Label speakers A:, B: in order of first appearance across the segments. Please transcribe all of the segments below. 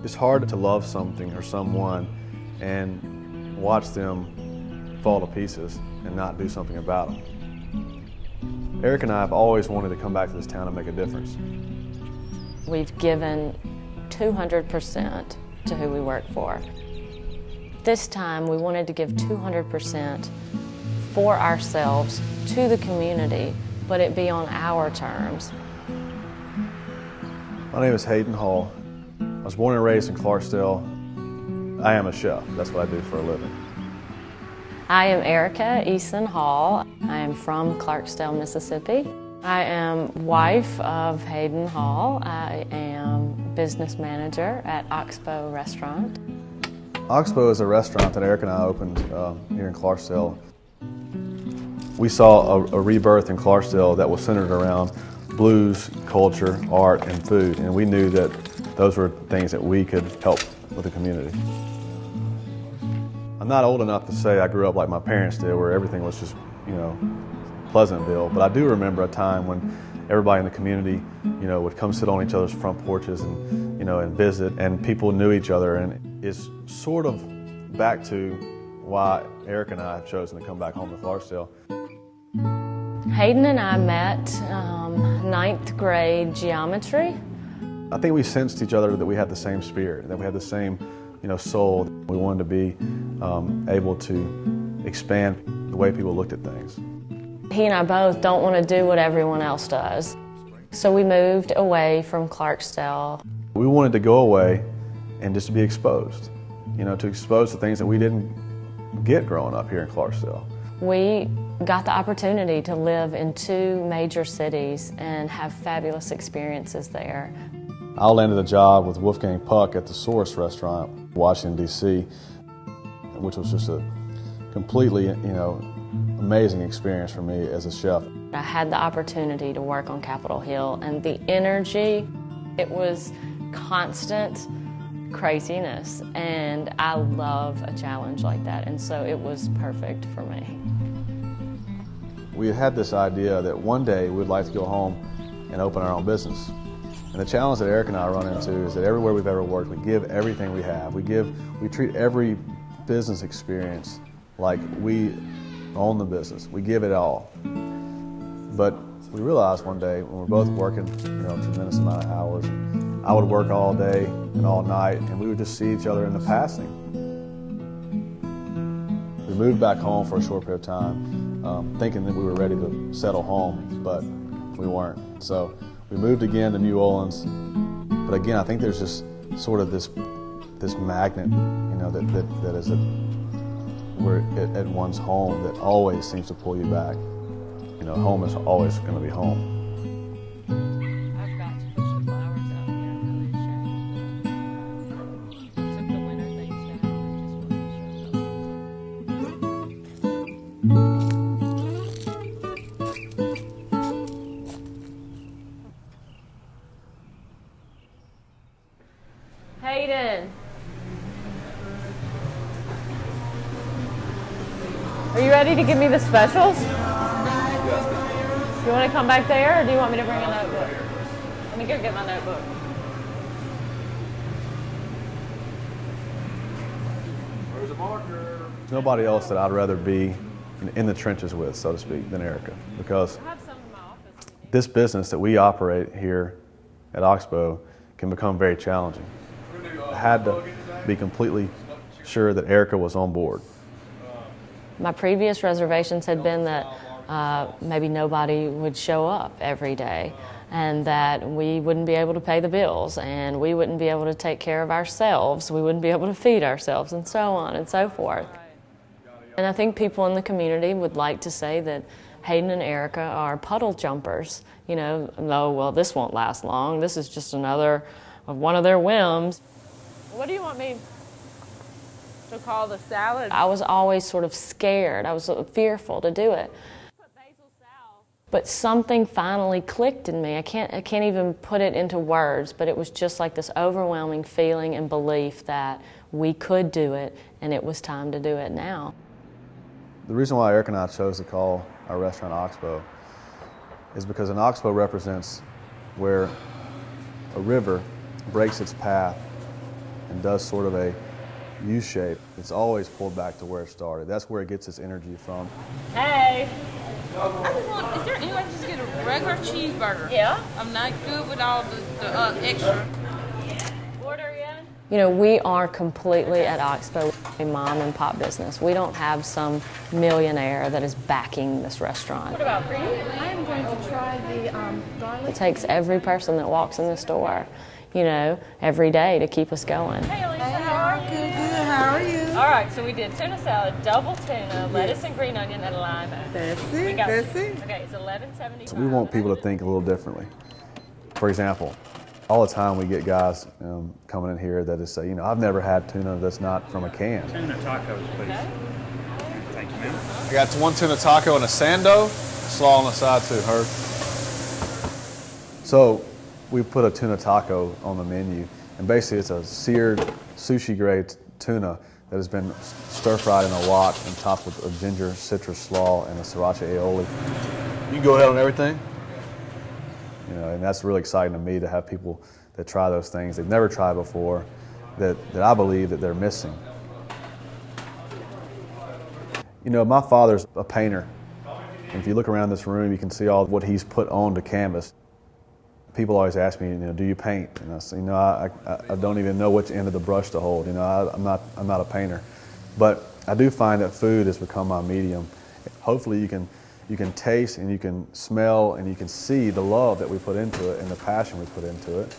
A: It's hard to love something or someone and watch them fall to pieces and not do something about them. Erica and I have always wanted to come back to this town and make a difference.
B: We've given 200% to who we work for. This time we wanted to give 200% for ourselves to the community, but it be on our terms.
A: My name is Hayden Hall. I was born and raised in Clarkesdale. I am a chef. That's what I do for a living.
B: I am Erica Hall. I am from Clarkesdale, Mississippi. I am wife of Hayden Hall. I am business manager at OXBOW restaurant.
A: OXBOW is a restaurant that Erica and I opened here in Clarkesdale. We saw a rebirth in Clarkesdale that was centered around blues, culture, art, and food, and we knew that those were things that we could help with the community. I'm not old enough to say I grew up like my parents did, where everything was just, Pleasantville, but I do remember a time when everybody in the community, would come sit on each other's front porches and, and visit, and people knew each other, and it's sort of back to why Erica and I have chosen to come back home to Clarkesdale.
B: Hayden and I met ninth grade geometry.
A: I think we sensed each other that we had the same spirit, that we had the same, soul. We wanted to be able to expand the way people looked at things.
B: He and I both don't want to do what everyone else does. So we moved away from Clarkesdale.
A: We wanted to go away and just to be exposed, to expose the things that we didn't get growing up here in Clarkesdale.
B: We got the opportunity to live in two major cities and have fabulous experiences there.
A: I landed a job with Wolfgang Puck at the Source restaurant, Washington, D.C., which was just a completely, amazing experience for me as a chef.
B: I had the opportunity to work on Capitol Hill, and the energy, it was constant craziness, and I love a challenge like that, and so it was perfect for me.
A: We had this idea that one day we'd like to go home and open our own business. And the challenge that Erica and I run into is that everywhere we've ever worked, we give everything we have. We treat every business experience like we own the business. We give it all. But we realized one day when we're both working, a tremendous amount of hours, I would work all day and all night, and we would just see each other in the passing. We moved back home for a short period of time, thinking that we were ready to settle home, but we weren't. So we moved again to New Orleans, but again, I think there's just sort of this magnet, that is at one's home that always seems to pull you back. Home is always going to be home.
B: I've got to put some flowers out here. Took the winter things down and Hayden. Are you ready to give me the specials? Do you want to come back there, or do you want me to bring a notebook? Let me go get my notebook.
A: Where's the marker? There's nobody else that I'd rather be in the trenches with, so to speak, than Erica, because this business that we operate here at OXBOW can become very challenging. I had to be completely sure that Erica was on board.
B: My previous reservations had been that maybe nobody would show up every day, and that we wouldn't be able to pay the bills, and we wouldn't be able to take care of ourselves, we wouldn't be able to feed ourselves, and so on and so forth. And I think people in the community would like to say that Hayden and Erica are puddle jumpers. Oh, well, this won't last long. This is just another of one of their whims. What do you want me to call the salad? I was always sort of scared. I was fearful to do it. But something finally clicked in me. I can't even put it into words, but it was just like this overwhelming feeling and belief that we could do it, and it was time to do it now.
A: The reason why Erica and I chose to call our restaurant OXBOW is because an oxbow represents where a river breaks its path and does sort of a U-shape, it's always pulled back to where it started. That's where it gets its energy from.
C: Hey.
D: I just want, is there any way to just get a regular cheeseburger?
C: Yeah.
D: I'm not good with all the extra.
C: Order in.
B: You know, we are completely at OXBOW a mom and pop business. We don't have some millionaire that is backing this restaurant.
C: What about for you?
E: I'm going to try the garlic.
B: It takes every person that walks in this door, you know, every day to keep us going.
C: Hey, Elisa, how are you?
D: Good, how are you?
C: All right, so we did tuna salad, double tuna, lettuce and green onion, and lime.
D: That's it, that's it.
C: Okay, it's $11.75.
A: So we want people to think a little differently. For example, all the time we get guys coming in here that say, you know, I've never had tuna that's not from a can.
F: Tuna tacos, please.
C: Okay.
F: Thank you, ma'am.
A: I got one tuna taco and a sando, slaw on the side too, Herb. So we put a tuna taco on the menu, and basically it's a seared sushi grade tuna that has been stir fried in a wok and topped with a ginger citrus slaw and a sriracha aioli. You can go ahead on everything. You know, and that's really exciting to me to have people that try those things they've never tried before, that I believe that they're missing. You know, my father's a painter. And if you look around this room, you can see all what he's put onto canvas. People always ask me, you know, do you paint? And I say, you know, I don't even know which end of the brush to hold. You know, I'm not a painter. But I do find that food has become my medium. Hopefully you can taste and you can smell and you can see the love that we put into it and the passion we put into it.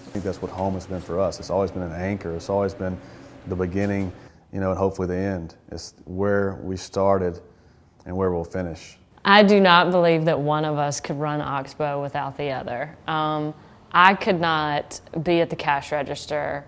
A: I think that's what home has been for us. It's always been an anchor. It's always been the beginning, you know, and hopefully the end. It's where we started and where we'll finish.
B: I do not believe that one of us could run OXBOW without the other. I could not be at the cash register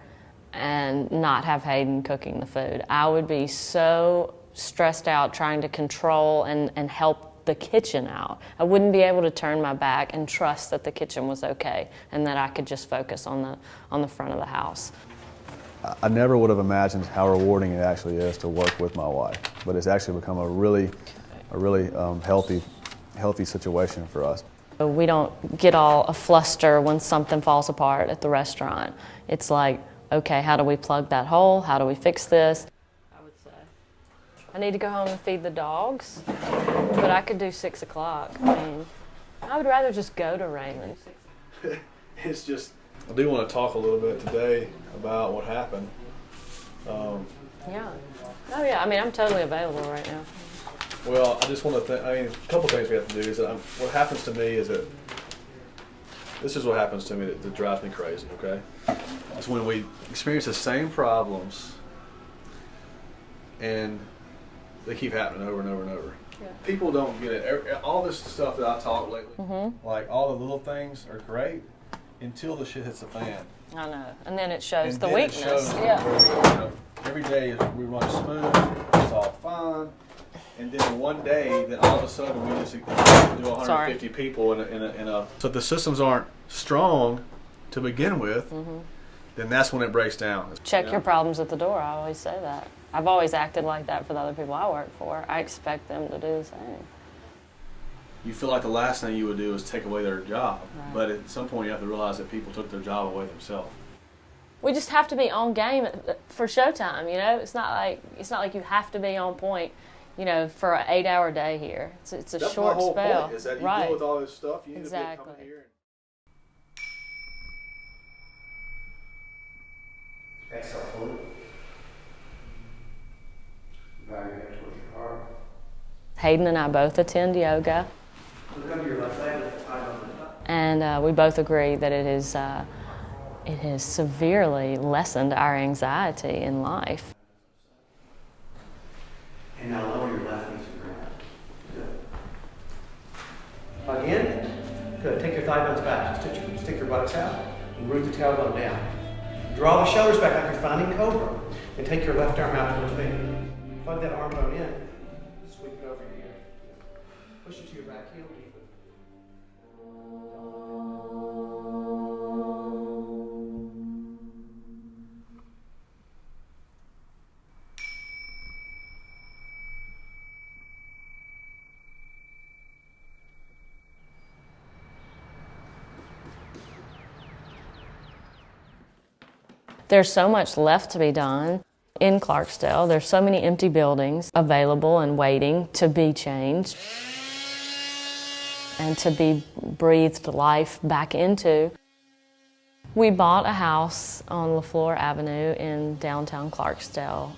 B: and not have Hayden cooking the food. I would be so stressed out trying to control and help the kitchen out. I wouldn't be able to turn my back and trust that the kitchen was okay and that I could just focus on the front of the house.
A: I never would have imagined how rewarding it actually is to work with my wife, but it's actually become a really healthy situation for us.
B: We don't get all a fluster when something falls apart at the restaurant. It's like, okay, how do we plug that hole? How do we fix this? I would say I need to go home and feed the dogs, but I could do 6 o'clock. I mean, I would rather just go to Raymond.
A: It's just, I do want to talk a little bit today about what happened.
B: Yeah. Oh yeah, I mean, I'm totally available right now.
A: Well, I just want to a couple things we have to do is that what happens to me is that this is what happens to me that drives me crazy, okay? It's when we experience the same problems and they keep happening over and over and over. Yeah. People don't get it. All this stuff that I talk lately, like all the little things are great until the shit hits the fan.
B: I know, and then it shows
A: And
B: the
A: then
B: weakness.
A: It shows
B: Yeah.
A: you know, every day we run smooth, it's all fine. And then one day, then all of a sudden we just do 150 people in a. So if the systems aren't strong to begin with, then that's when it breaks down.
B: Check your problems at the door. I always say that. I've always acted like that for the other people I work for. I expect them to do the same.
A: You feel like the last thing you would do is take away their job,
B: Right.
A: but at some point you have to realize that people took their job away themselves.
B: We just have to be on game for showtime. You know, it's not like you have to be on point. You know, for an 8-hour day here, it's a
A: That's
B: short
A: my whole
B: spell.
A: point, is that you
B: right.
A: deal with all this stuff. You need
B: Exactly.
A: to come in here.
G: Exhale fully. Bow your head towards your heart.
B: Hayden and I both attend yoga,
G: Look under your left leg, eyes on the top.
B: and we both agree that it has severely lessened our anxiety in life.
G: And now lower your left knee to the ground. Good. Again. Good. Take your thigh bones back. Stick your buttocks out and root the tailbone down. Draw the shoulders back like you're finding cobra. And take your left arm out towards me. Plug that arm bone in. Sweep it over your ear. Push it to your back heel deeply.
B: There's so much left to be done in Clarkesdale. There's so many empty buildings available and waiting to be changed and to be breathed life back into. We bought a house on LaFleur Avenue in downtown Clarkesdale.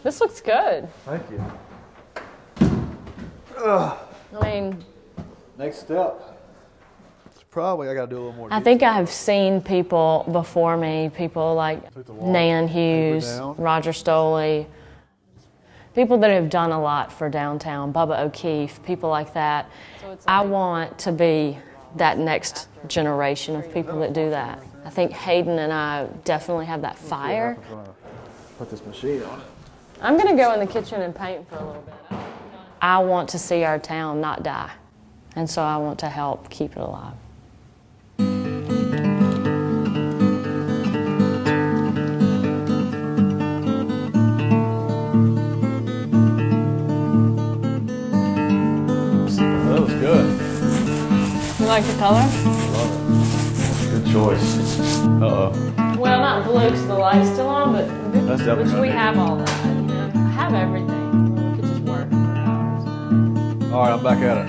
B: This looks good.
A: Thank you.
B: I mean,
A: Next step. It's probably I got to do a little more.
B: I think I've seen people before me, people like Nan Hughes, Roger Stoley, people that have done a lot for downtown, Bubba O'Keefe, people like that. I want to be that next generation of people that do that. I think Hayden and I definitely have that fire.
A: Put this machine on it.
B: I'm going to go in the kitchen and paint for a little bit. I want to see our town not die, and so I want to help keep it alive.
A: That was good.
B: You like the color?
A: Love it. Good choice. Uh-oh.
B: Well, not blue because the light's still on, but
A: That's definitely
B: which we
A: gonna
B: have all that. You know, I have everything. We could just work for hours.
A: All right, I'm back at it.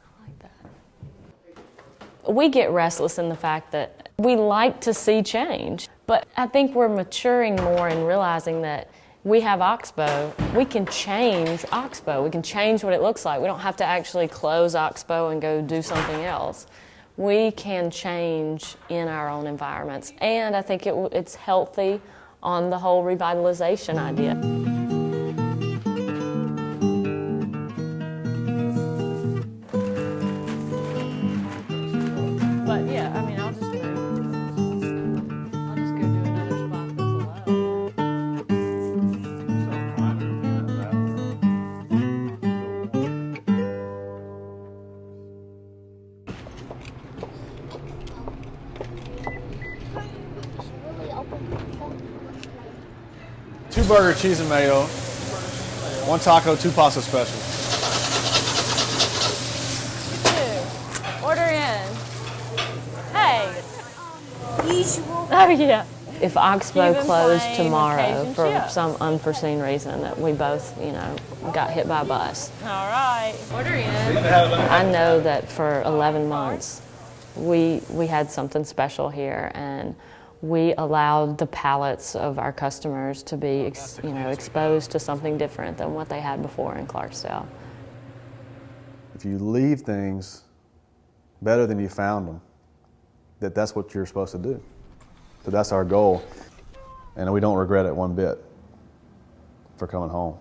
B: I like that. We get restless in the fact that we like to see change, but I think we're maturing more and realizing that we have OXBOW. We can change OXBOW. We can change what it looks like. We don't have to actually close OXBOW and go do something else. We can change in our own environments, and I think it's healthy on the whole revitalization idea. But yeah, I mean, I'll just move. I'll just go do another spot that's allowed.
A: Two burger, cheese and mayo. One taco, two pasta specials.
B: Order in. Hey.
E: Usual.
B: Oh yeah. If OXBOW
C: Cuban
B: closed
C: plain
B: tomorrow
C: occasion
B: for
C: chip.
B: some unforeseen reason that we both, got hit by a bus,
C: All right. Order in.
B: I know that for 11 months we had something special here, and we allowed the palates of our customers to be exposed to something different than what they had before in Clarkesdale.
A: If you leave things better than you found them, that's what you're supposed to do. So that's our goal, and we don't regret it one bit for coming home.